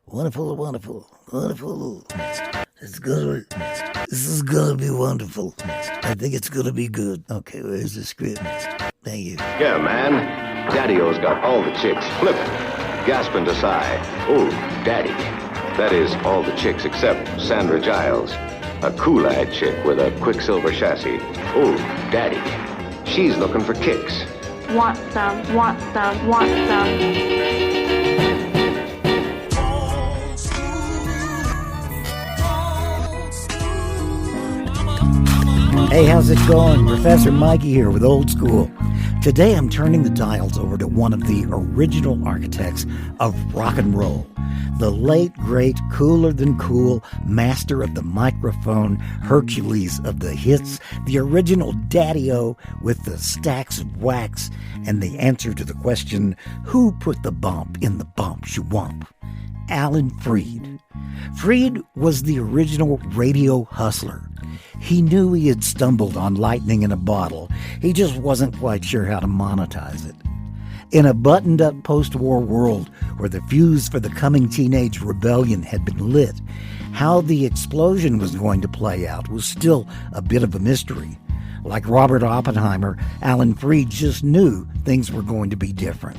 Wonderful, wonderful, wonderful. This is gonna be wonderful. I think it's gonna be good. Okay, where's the script? Thank you. Yeah, man. Daddy-O's got all the chicks flipping, gasping to sigh. Oh, Daddy. That is, all the chicks except Sandra Giles, a cool-eyed chick with a Quicksilver chassis. Oh, Daddy. She's looking for kicks. Want some, want some, want some. Hey, how's it going? Professor Mikey here with Old School. Today I'm turning the dials over to one of the original architects of rock and roll. The late, great, cooler than cool, master of the microphone, Hercules of the hits, the original Daddy-O with the stacks of wax, and the answer to the question, who put the bump in the bump shwump? Alan Freed. Freed was the original radio hustler. He knew he had stumbled on lightning in a bottle. He just wasn't quite sure how to monetize it. In a buttoned-up post-war world where the fuse for the coming teenage rebellion had been lit, how the explosion was going to play out was still a bit of a mystery. Like Robert Oppenheimer, Alan Freed just knew things were going to be different.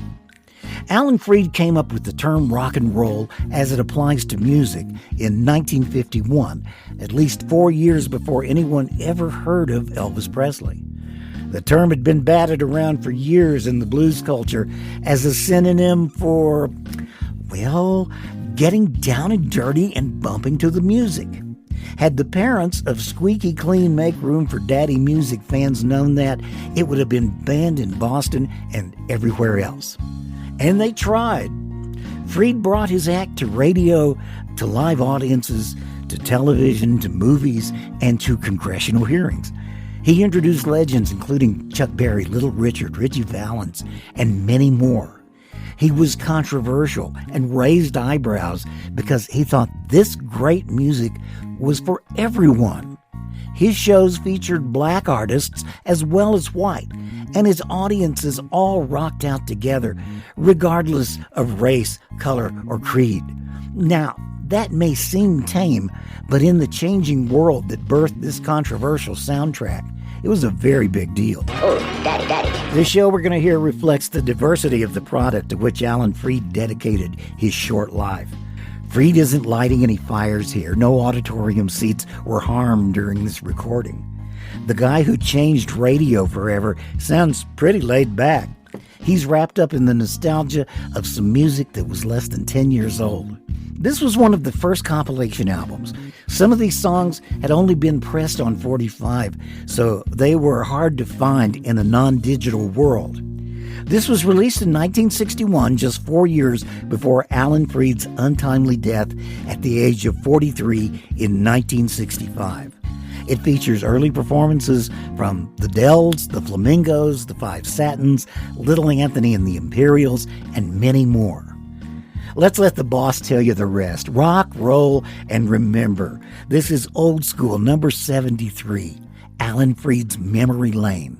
Alan Freed came up with the term rock and roll as it applies to music in 1951, at least 4 years before anyone ever heard of Elvis Presley. The term had been batted around for years in the blues culture as a synonym for, well, getting down and dirty and bumping to the music. Had the parents of Squeaky Clean Make Room for Daddy music fans known that, it would have been banned in Boston and everywhere else. And they tried. Freed brought his act to radio, to live audiences, to television, to movies, and to congressional hearings. He introduced legends including Chuck Berry, Little Richard, Ritchie Valens, and many more. He was controversial and raised eyebrows because he thought this great music was for everyone. His shows featured black artists as well as white, and his audiences all rocked out together, regardless of race, color, or creed. Now, that may seem tame, but in the changing world that birthed this controversial soundtrack, it was a very big deal. Oh, Daddy, Daddy. This show we're going to hear reflects the diversity of the product to which Alan Freed dedicated his short life. Freed isn't lighting any fires here. No auditorium seats were harmed during this recording. The guy who changed radio forever sounds pretty laid back. He's wrapped up in the nostalgia of some music that was less than 10 years old. This was one of the first compilation albums. Some of these songs had only been pressed on 45, so they were hard to find in a non-digital world. This was released in 1961, just 4 years before Alan Freed's untimely death at the age of 43 in 1965. It features early performances from the Dells, the Flamingos, the Five Satins, Little Anthony and the Imperials, and many more. Let's let the boss tell you the rest. Rock, roll, and remember. This is Old School number 73, Alan Freed's Memory Lane.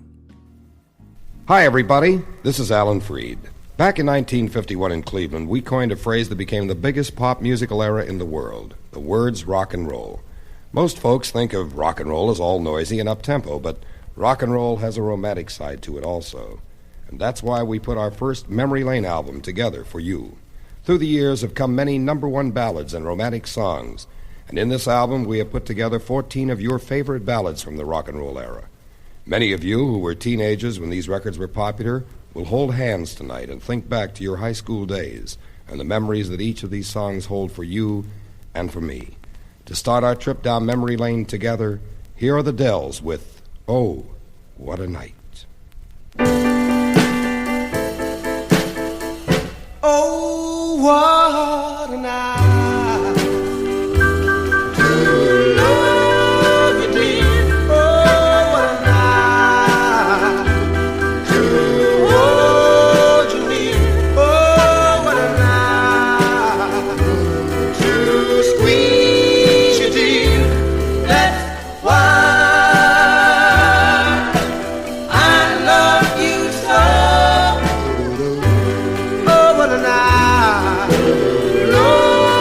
Hi, everybody. This is Alan Freed. Back in 1951 in Cleveland, we coined a phrase that became the biggest pop musical era in the world, the words rock and roll. Most folks think of rock and roll as all noisy and up-tempo, but rock and roll has a romantic side to it also. And that's why we put our first Memory Lane album together for you. Through the years have come many #1 ballads and romantic songs, and in this album we have put together 14 of your favorite ballads from the rock and roll era. Many of you who were teenagers when these records were popular will hold hands tonight and think back to your high school days and the memories that each of these songs hold for you and for me. To start our trip down memory lane together, here are the Dells with Oh, What a Night. Oh, what a night to love you, dear. Oh, what a night to hold you near. Oh, what a night to squeeze you, dear. That's why I love you so. Oh, what a night, Lord.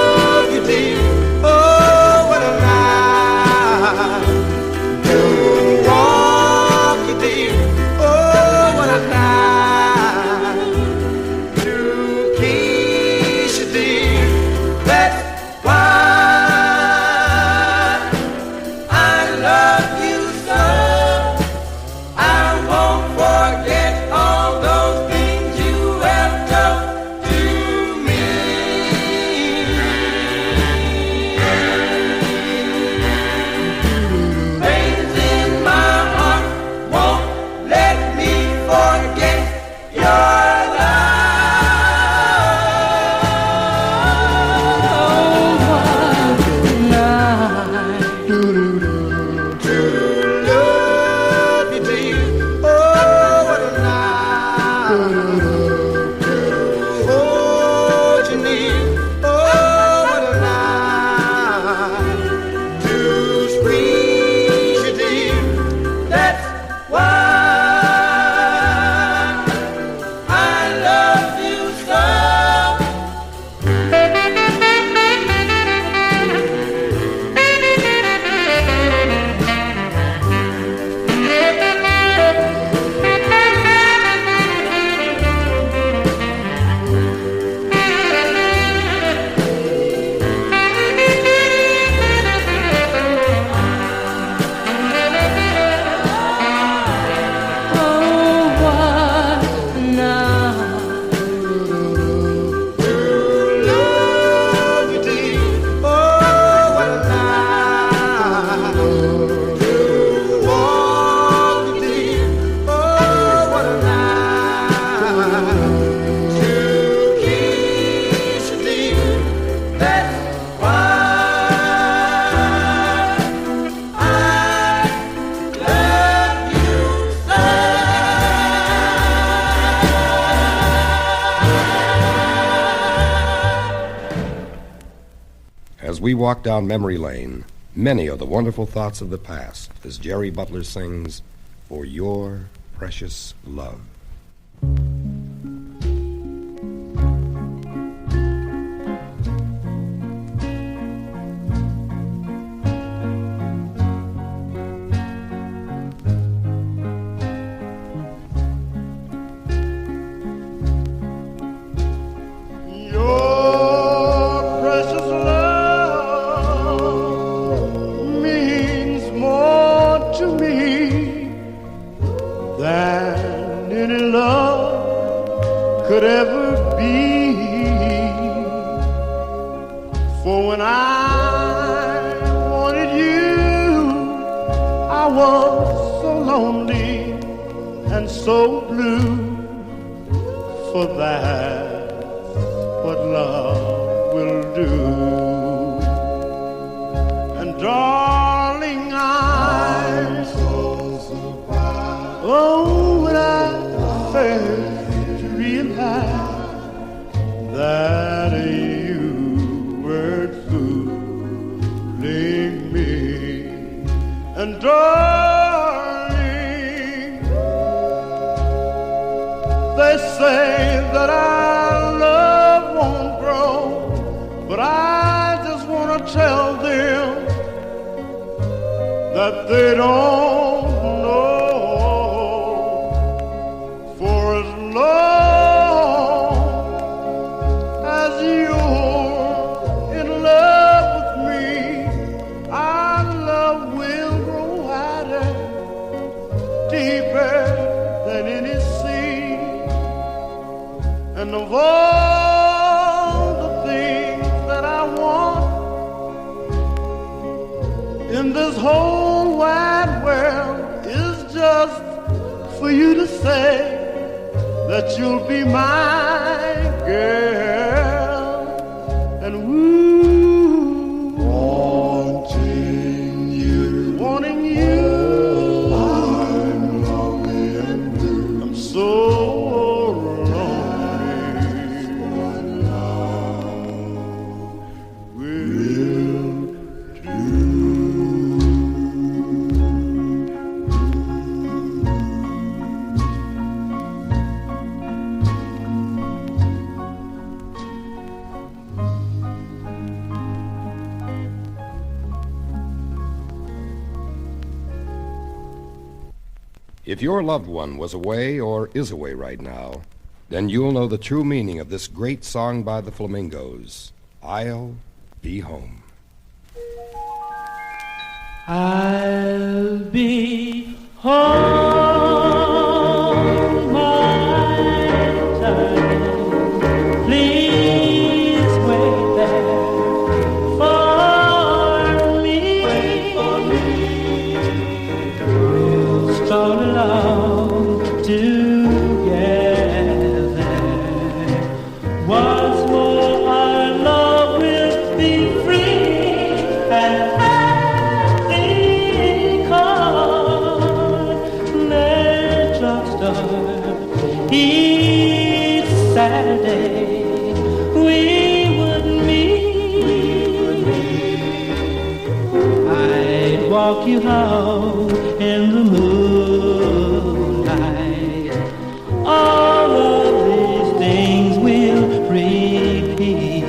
as we walk down memory lane, many are the wonderful thoughts of the past as Jerry Butler sings, For Your Precious Love. Could ever be. For when I wanted you, I was so lonely and so blue. For that's what love will do. And darling, I'm so surprised. Oh, when I first that you were fooling me. And darling, they say that our love won't grow, but I just want to tell them that they don't know. For as long and of all the things that I want in this whole wide world is just for you to say that you'll be my girl. And woo, wanting you, I'm lonely and blue. I'm so If your loved one was away or is away right now, then you'll know the true meaning of this great song by the Flamingos, I'll Be Home. I'll be home, my darling. Please wait there for me. We'll stroll along together. Once more our love will be free and each Saturday we would meet. I'd walk you home in the moonlight. All of these things will repeat.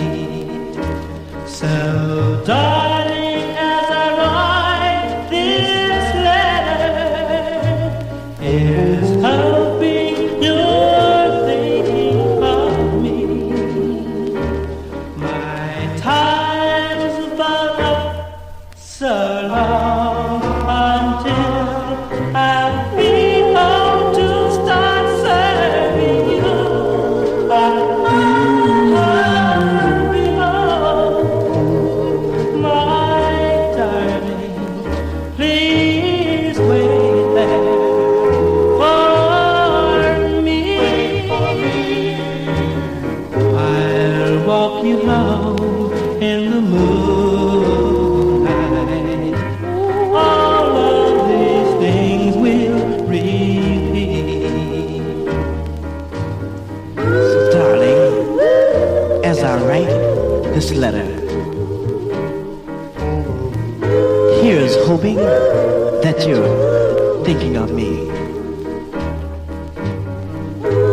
So darling, as I write this letter, here's hoping you're thinking of me. My time's about up, so long until I'll be home to start serving you. But I'll be home, my darling. Please wait there. Walk you home in the moonlight. All of these things will repeat. Darling, as I write this letter, was hoping that you're thinking of me.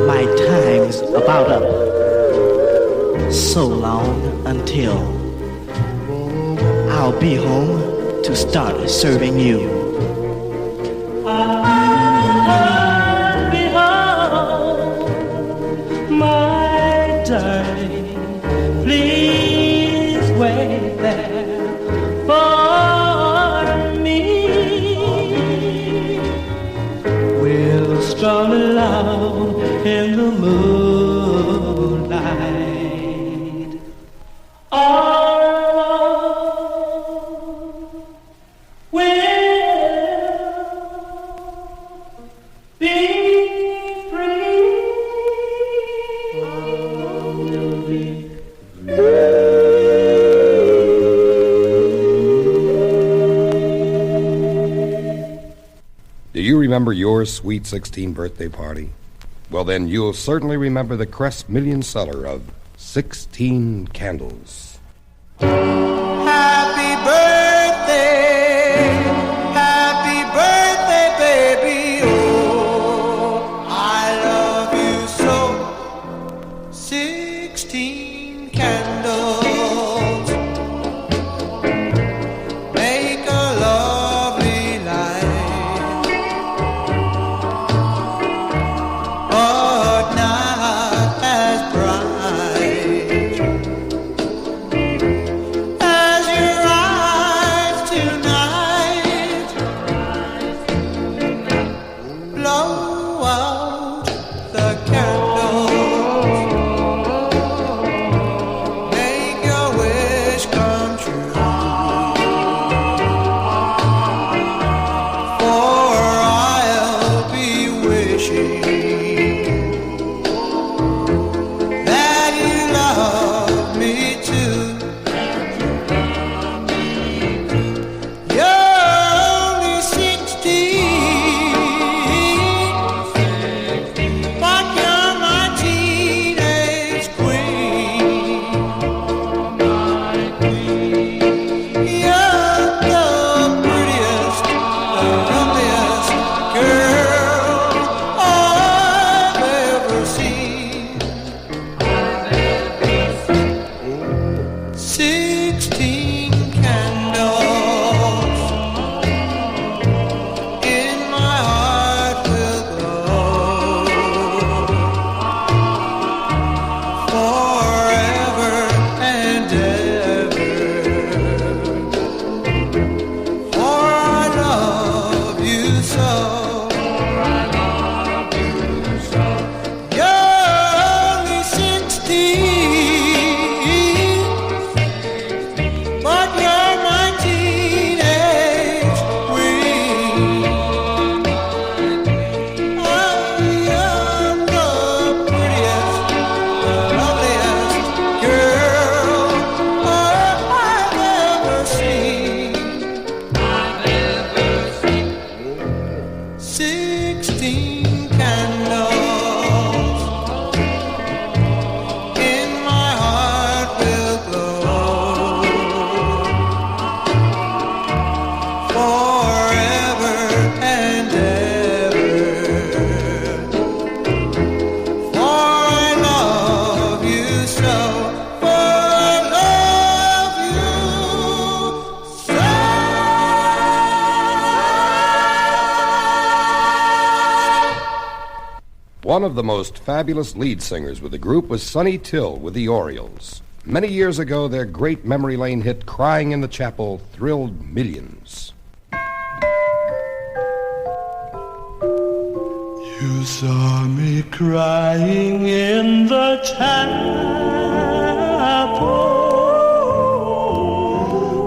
My time's about up. So long until I'll be home to start serving you. I'll be home, my darling. Please wait there for me. We'll stroll along in the moonlight. Do you remember your sweet 16th birthday party? Well, then you'll certainly remember the Crest million seller of 16 Candles. Happy birthday, baby. Oh, I love you so. 16 candles make a lovely light, but not as bright as your eyes tonight. Blow out the candles, make your wish come true. For I'll be wishing that you love me too. You're only 16, but you're my teenage queen. You're the prettiest, the loveliest girl I've ever seen. 16 candles in my heart will glow forever and ever. For I love you so. You're only 16, but you're my teenage queen. I am the prettiest, the loveliest girl I've ever seen. 16 candles in my heart will glow forever and ever. For I love you so. For I love you so. One of the most fabulous lead singers with the group was Sonny Till with the Orioles. Many years ago, their great memory lane hit Crying in the Chapel thrilled millions. You saw me crying in the chapel.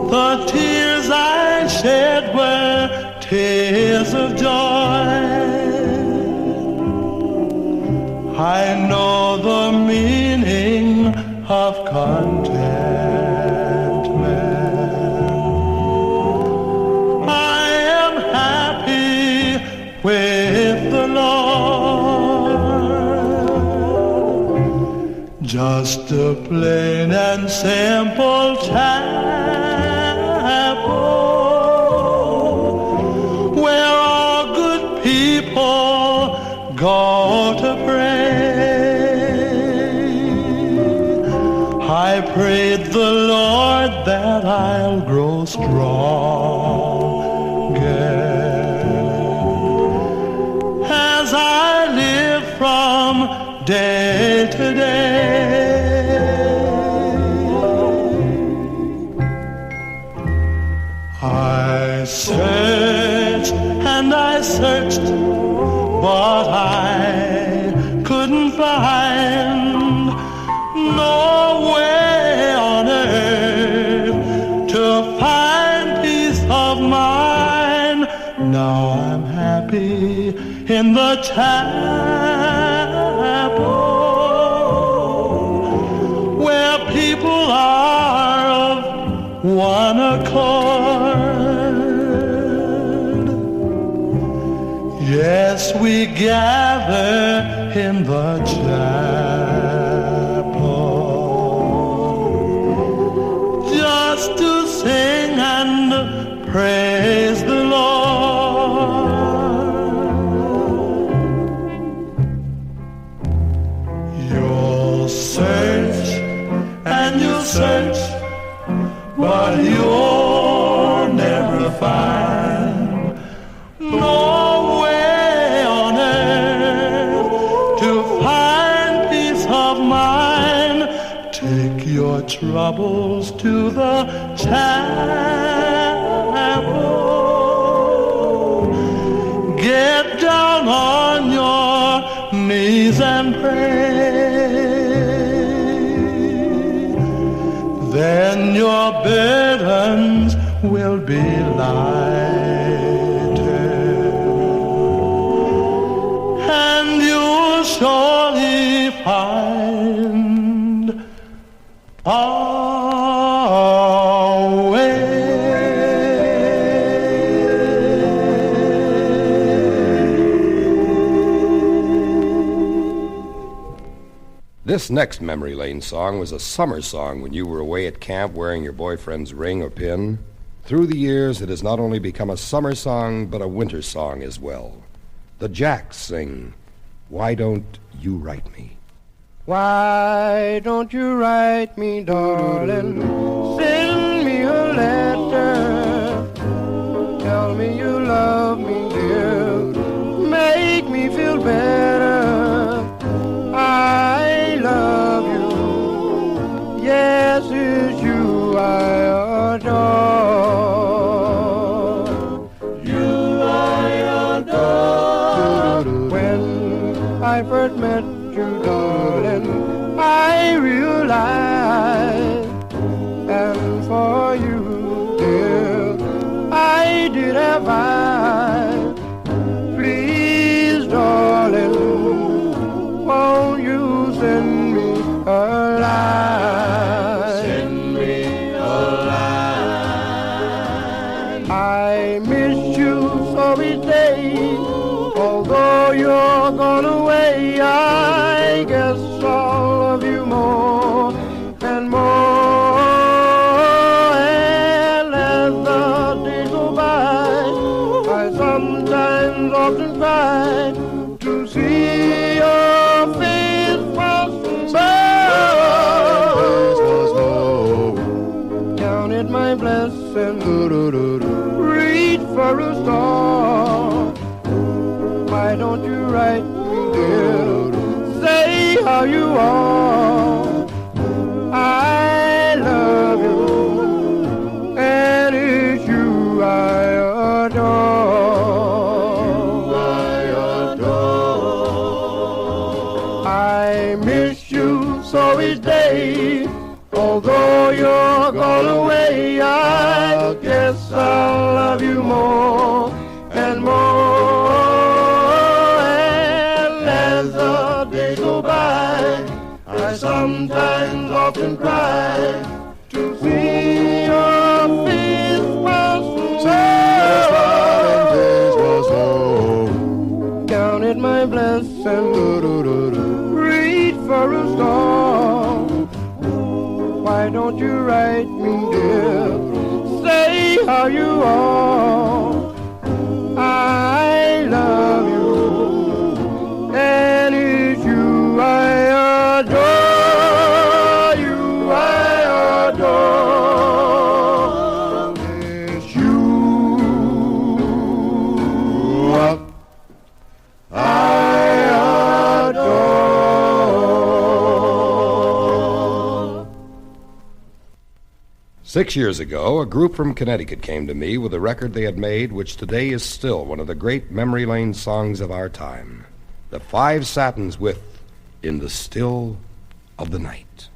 The tears I shed were tears of joy. I know the meaning of contentment. I am happy with the Lord. Just a plain and simple chapel prayed the Lord that I'll grow stronger as I live from day to day. I searched and I searched, but I couldn't find no way on earth to find peace of mind. Now I'm happy in the chapel where people are of one accord. Yes, we gather in the chapel just to sing and praise the Lord. You'll search and you'll search, but you'll never find no way on earth to find peace of mind. Take your troubles to the chapel. Get down on your knees and pray. Then your burdens will be lighter, and you'll surely find a way. This next Memory Lane song was a summer song when you were away at camp wearing your boyfriend's ring or pin. Through the years, it has not only become a summer song, but a winter song as well. The Jacks sing, "Why Don't You Write Me?" Why don't you write me, darling? Send me a letter. Tell me you love me, dear. Make me feel better. I love you. Yes, it's you I adore. You I adore. When I first met you, darling, I realized, and for you, dear, I did have eyes. Please, darling, won't you send me a line? Send me a line. I miss you so each day, although you're gone away. I guess I'll love you more and more. And as the days go by, I sometimes often cry to see your face passing by. Counted my blessings, reach for a star. Why don't you write me, dear? Say how you are. I love you, and it's you I adore. I miss you so each day, although you're gone away. I guess I'll love you more and more. And as the days go by, I sometimes often cry to see your face passing by. Counted my blessings, reach for a star. Why don't you write me, dear? Say how you are. I love you, and it's you I adore. You I adore is you. I adore. 6 years ago, a group from Connecticut came to me with a record they had made, which today is still one of the great memory lane songs of our time. The Five Satins with In the Still of the Night.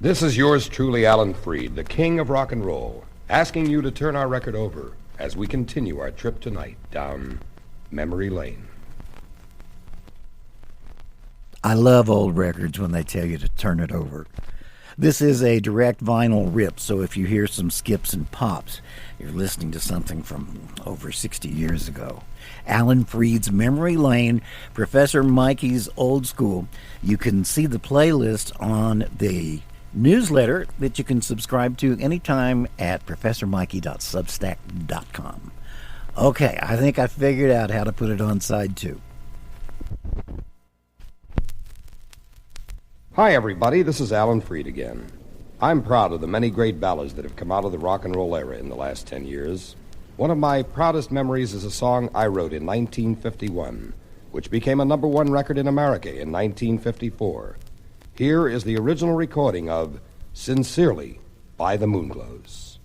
This is yours truly, Alan Freed, the king of rock and roll, asking you to turn our record over as we continue our trip tonight down memory lane. I love old records when they tell you to turn it over. This is a direct vinyl rip, so if you hear some skips and pops, you're listening to something from over 60 years ago. Alan Freed's Memory Lane, Professor Mikey's Old School. You can see the playlist on the newsletter that you can subscribe to anytime at professormikey.substack.com. Okay, I think I figured out how to put it on side 2. Hi, everybody. This is Alan Freed again. I'm proud of the many great ballads that have come out of the rock and roll era in the last 10 years. One of my proudest memories is a song I wrote in 1951, which became a #1 record in America in 1954. Here is the original recording of Sincerely by the Moonglows.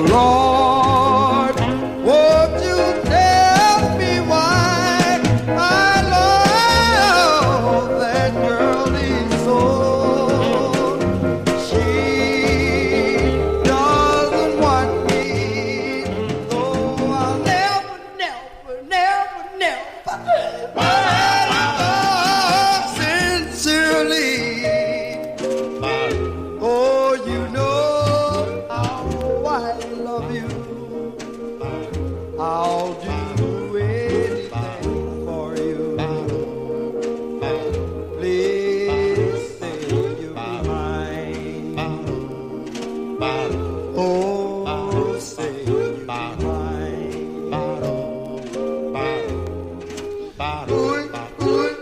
Lord, won't you tell me why I love that girl so? She doesn't want me, so I'll never, never, never, never love sincerely. Oh, you know how I love you. I'll do anything for you. Please say you'll be mine. Oh, say you'll be mine. Ooh, ooh.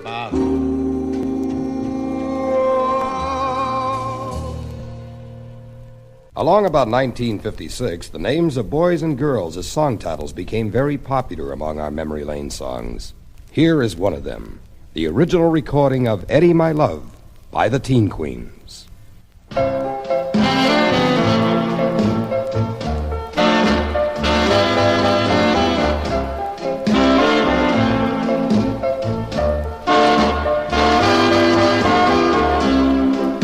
Along about 1956, the names of boys and girls as song titles became very popular among our memory lane songs. Here is one of them, the original recording of Eddie My Love by the Teen Queens.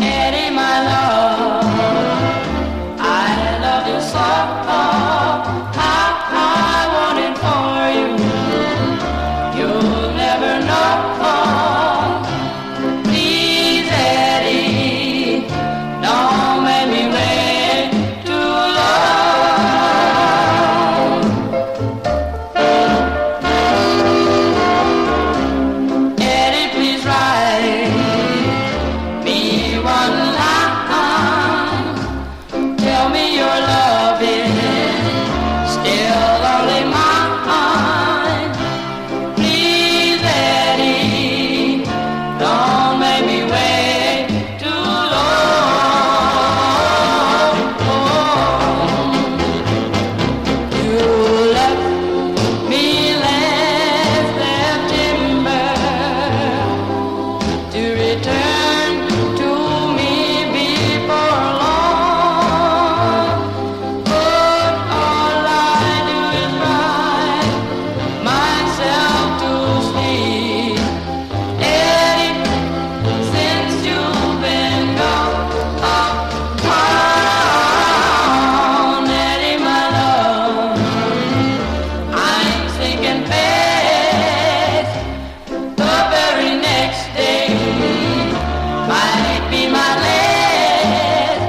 Eddie, my love, I love you so. I want it for you. You'll never know. Please, Eddie, don't make me wait too long. Eddie, please write me one line. Tell me your love is still only mine. Please, Eddie, don't make me wait too long. You left me last September to return to me before long. But all I do is cry myself to sleep. Eddie, since you've been gone uptown, Eddie, my love, I'm sinking fast. The very next day might be my last.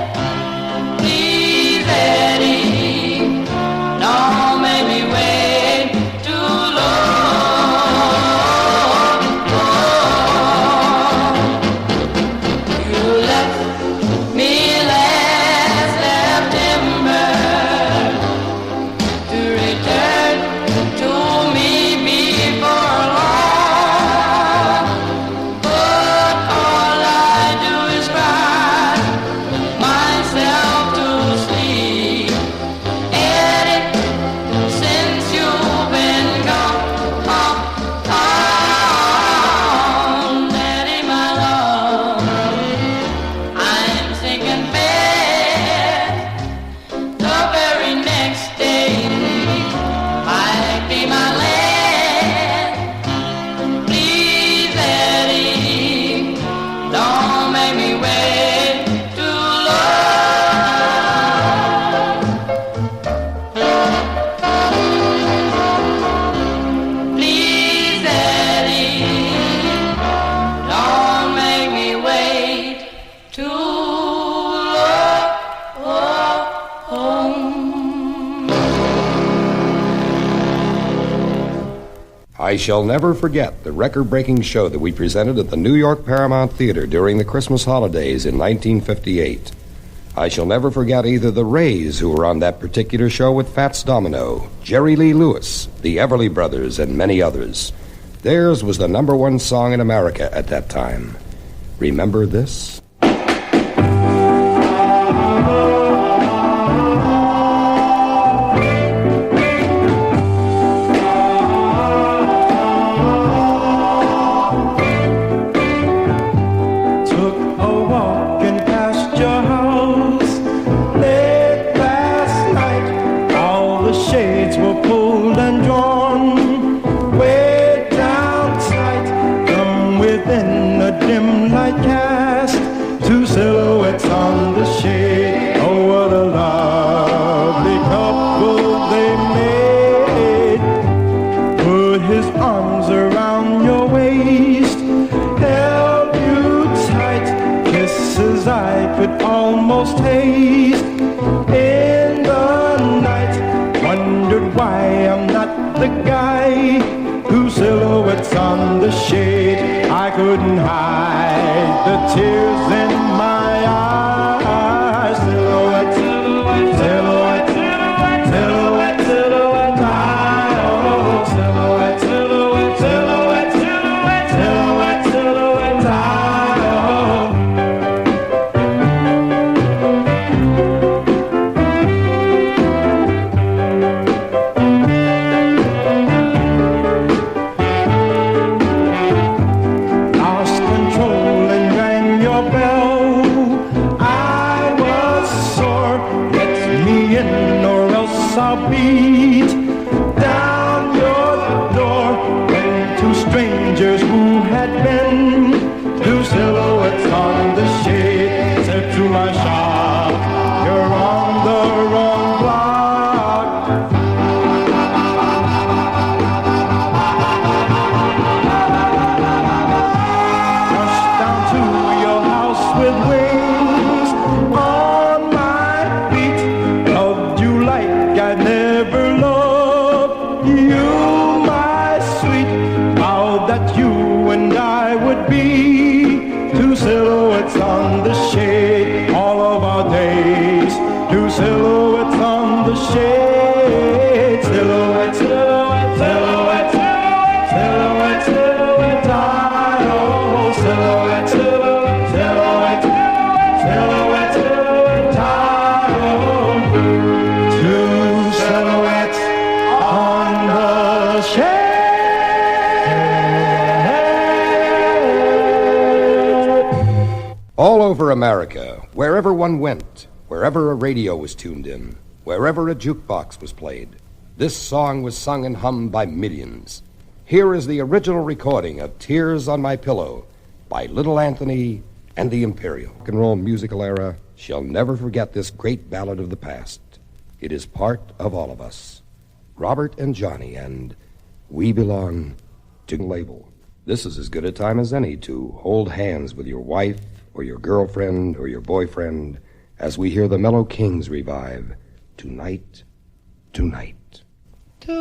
Please, Eddie, don't make me wait too long. You left me last September to return to me before long. But all I do is cry myself to sleep. Eddie, since you've been gone uptown, Eddie, my love, I'm sinking fast. The very next day might be my last. Please, Eddie, don't make me wait too long. Please, Eddie, don't make me wait too long. I shall never forget the record-breaking show that we presented at the New York Paramount Theater during the Christmas holidays in 1958. I shall never forget either the Rays, who were on that particular show with Fats Domino, Jerry Lee Lewis, the Everly Brothers, and many others. Theirs was the #1 song in America at that time. Remember this? Took while walking past your house. Late last night, all the shades were pulled and drawn. Way down tight, from within a dim light cast, two silhouettes on the shade. Oh, what a lovely couple they made. Put his arms around your waist, held you tight, kisses I could almost taste. In the night, wondered why I'm not the guy whose silhouettes on the shade. I couldn't hide the tears in my eyes. Silhouette, silhouette, silhouette, silhouette, silhouette, oh, silhouette, silhouette, silhouette, silhouette, silhouette, silhouette, oh. Lost control and rang your bell. I was sore. Let me in or else I'll beat down your door. When two strangers who had been two silhouettes on the shade said to my shop, you're on the wrong block. Rushed down to your house with wings on my feet. Loved you like I never loved you, my sweet. Vowed that you and I would be two silhouettes on the shade. All of our days, two silhouettes on the shade. Silhouette, silhouette, silhouette, silhouette, silhouette, oh, silhouette, silhouette, silhouette, silhouette, silhouette, oh, two silhouettes on the shade. All over America, wherever one went, wherever a radio was tuned in, wherever a jukebox was played, this song was sung and hummed by millions. Here is the original recording of Tears on My Pillow by Little Anthony and the Imperial. Rock and roll musical era shall never forget this great ballad of the past. It is part of all of us. Robert and Johnny and We Belong to Label. This is as good a time as any to hold hands with your wife or your girlfriend or your boyfriend as we hear the Mellow Kings revive Tonight, Tonight. Tonight,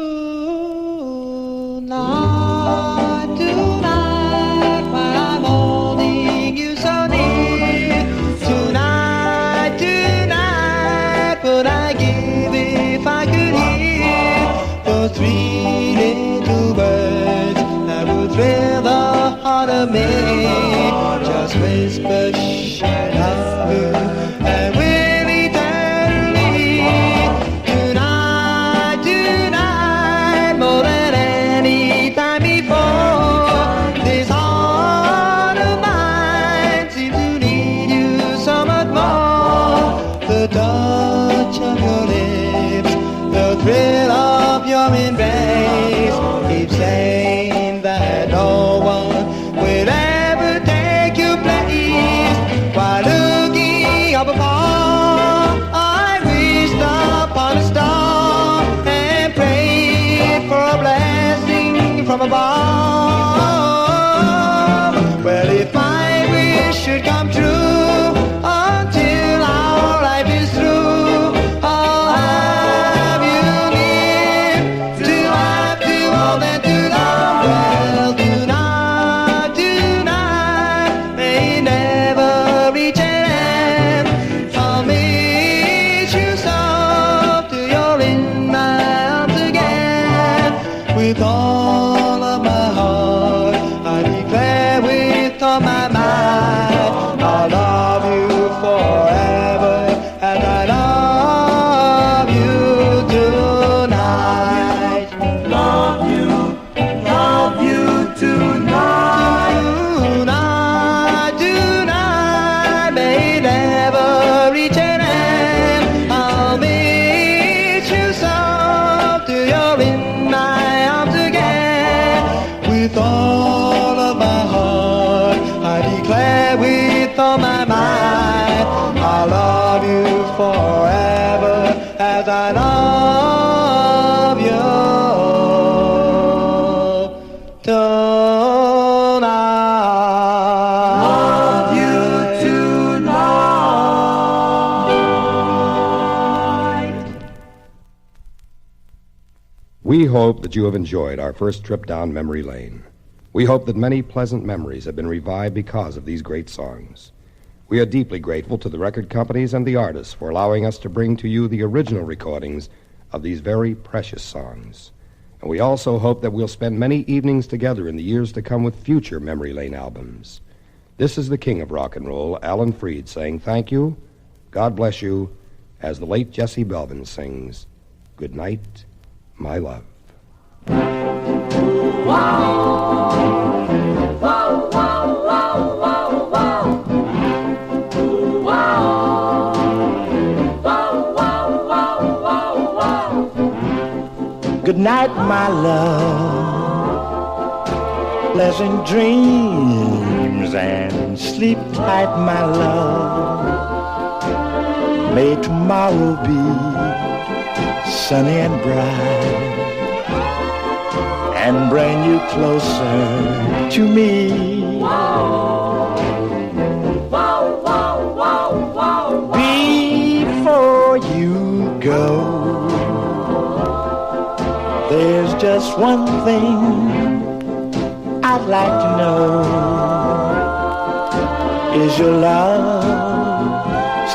tonight, when I'm holding you so near. Tonight, tonight, would I give if I could hear those three little words that would thrill the heart of me. Just whisper, shh, I love you, and will eternally. Tonight, tonight, more than any time before, this heart of mine seems to need you so much more. The touch of your lips, the thrill of your embrace, keep saying that no one will ever take your place. While looking up above, I wished upon a star and prayed for a blessing from above. Well, if my wish should come true, until our life is through, I'll have you near to laugh, to hold, and to love. Well, tonight, tonight, may never reach an end. I'll miss you so till you're in my arms again. With all of my heart, I declare with all my might, I'll love you forever, and I love you tonight. Love you tonight. Tonight, tonight, forever as I love you tonight. Love you tonight. We hope that you have enjoyed our first trip down memory lane. We hope that many pleasant memories have been revived because of these great songs. We are deeply grateful to the record companies and the artists for allowing us to bring to you the original recordings of these very precious songs. And we also hope that we'll spend many evenings together in the years to come with future Memory Lane albums. This is the king of rock and roll, Alan Freed, saying thank you, God bless you, as the late Jesse Belvin sings, Good night, my love. Good night, my love. Pleasant dreams and sleep tight, my love. May tomorrow be sunny and bright and bring you closer to me. Before you go, there's just one thing I'd like to know. Is your love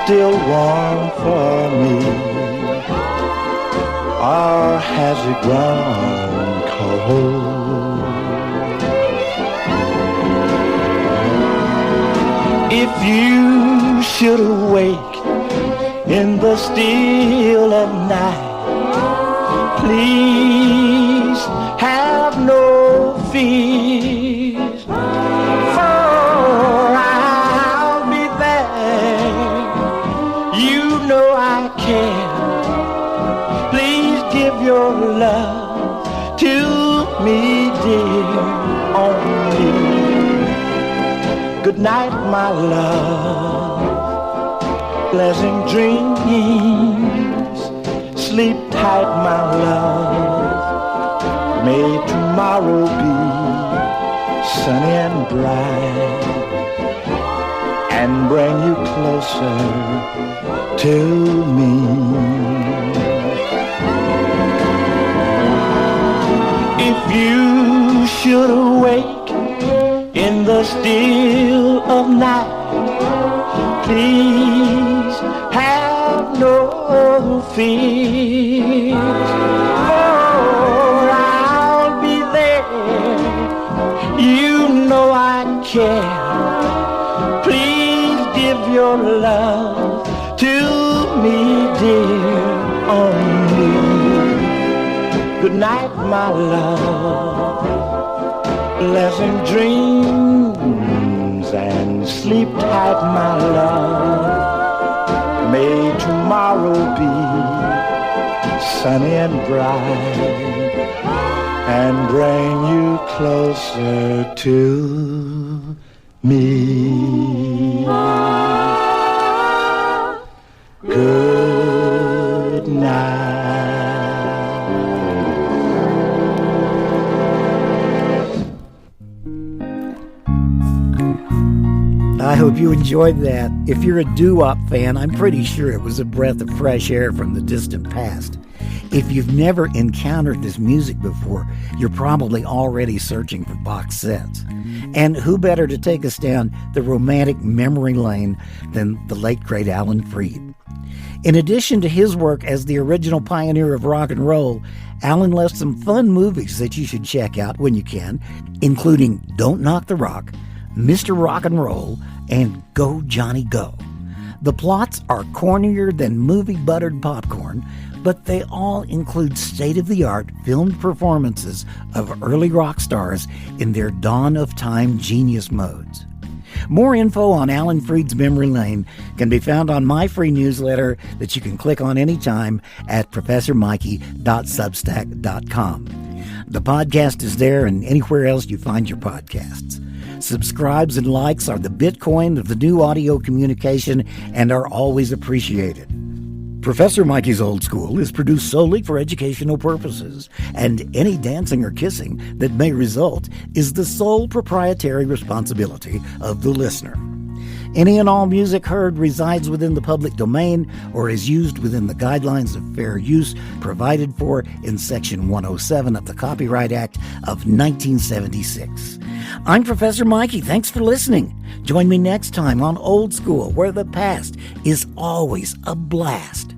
still warm for me? Or has it grown cold? If you should awake in the still of night, please have no fears, for I'll be there. You know I care. Please give your love to me, dear, only. Good night, my love. Pleasant dreams. Sleep tight, my love. May tomorrow be sunny and bright and bring you closer to me. If you should awake in the still of night, please have no fears, for I'll be there. You know I care. Please give your love to me, dear, only. Good night, my love. Pleasant dreams and sleep tight, my love. May tomorrow be sunny and bright and bring you closer to me. Good night. I hope you enjoyed that. If you're a doo-wop fan, I'm pretty sure it was a breath of fresh air from the distant past. If you've never encountered this music before, you're probably already searching for box sets. And who better to take us down the romantic memory lane than the late, great Alan Freed? In addition to his work as the original pioneer of rock and roll, Alan left some fun movies that you should check out when you can, including Don't Knock the Rock, Mr. Rock and Roll, and Go Johnny Go. The plots are cornier than movie-buttered popcorn, but they all include state-of-the-art filmed performances of early rock stars in their dawn-of-time genius modes. More info on Alan Freed's Memory Lane can be found on my free newsletter that you can click on anytime at ProfessorMikey.substack.com. The podcast is there and anywhere else you find your podcasts. Subscribes and likes are the Bitcoin of the new audio communication and are always appreciated. Professor Mikey's Old School is produced solely for educational purposes, and any dancing or kissing that may result is the sole proprietary responsibility of the listener. Any and all music heard resides within the public domain or is used within the guidelines of fair use provided for in Section 107 of the Copyright Act of 1976. I'm Professor Mikey. Thanks for listening. Join me next time on Old School, where the past is always a blast.